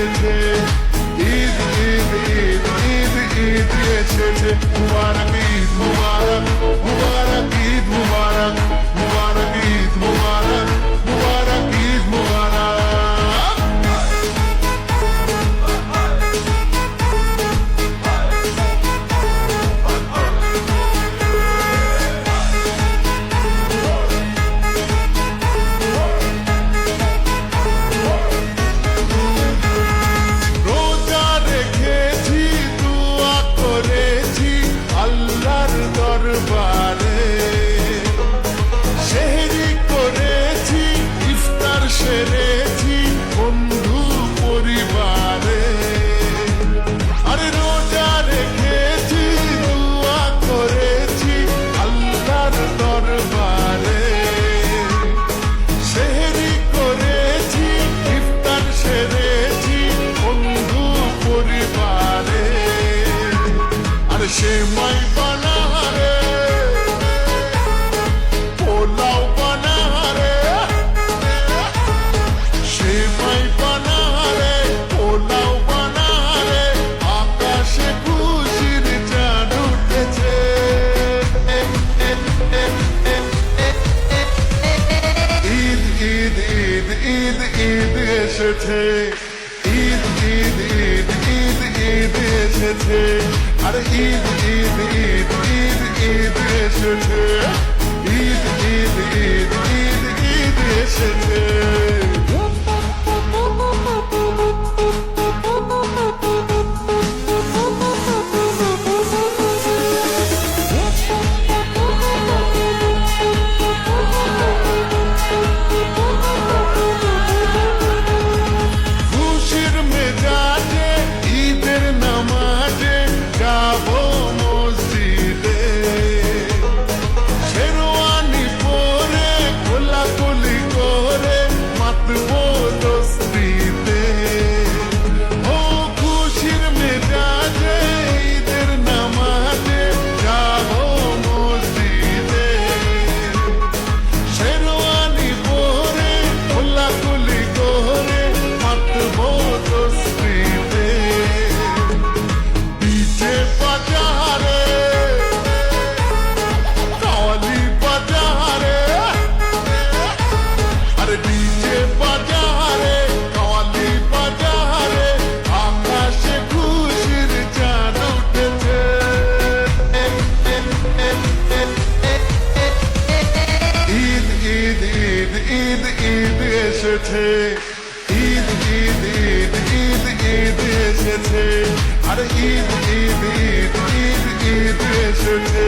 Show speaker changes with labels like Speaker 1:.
Speaker 1: এসেছে, ঈদ ঈদ ঈদ ঈদ ঈদ এসেছে। মুবারক ঈদ মুবারক, মুবারক ঈদ মুবারক, মুবারক ঈদ মুবারক, মুবারক ঈদ মুবারক। রোজা রেখেছি, দোয়া করেছি আল্লাহর দরবারে, সেহরি করেছি, ইফতার সেরেছি বন্ধু পরিবারে। আরে রোজা রেখেছি, দোয়া করেছি আল্লাহর দরবারে, সেহরি করেছি, ইফতার সেরেছি বন্ধু পরিবারে। আরে সেমাই বানা রে, পোলাও বানা রে, সেমাই বানা রে, পোলাও বানা রে, আকাশে খুশির চাঁদ উঠেছে। ঈদ ঈদ ঈদ ঈদ ঈদ এসেছে, ঈদ ঈদ ঈদ ঈদ ঈদ এসেছে। আরে ঈদ ঈদ ঈদ ঈদ ঈদ এসেছে, ঈদ ঈদ ঈদ ঈদ ঈদ এসেছে। খুশির মেজাজে ঈদের নামাজে যাবো মসজিদে, শেরওয়ানি পরে কোলাকুলি করে মাতবো দস্তিতে। ও খুশির মেজাজে ঈদের নামাজে যাবো মসজিদে, শেরওয়ানি পরে কোলাকুলি করে মাতবো দস্তিতে। ডিজে বাজারে, কাওয়ালি বাজারে, আরে ডিজে বাজারে, কাওয়ালি বাজারে, আকাশে খুশির চাঁদ উঠেছে। ঈদ ঈদ ঈদ ঈদ ঈদ এসেছে, ঈদ ঈদ ঈদ ঈদ ঈদ এসেছে। আরে ঈদ ঈদ ঈদ ঈদ ঈদ এসেছে।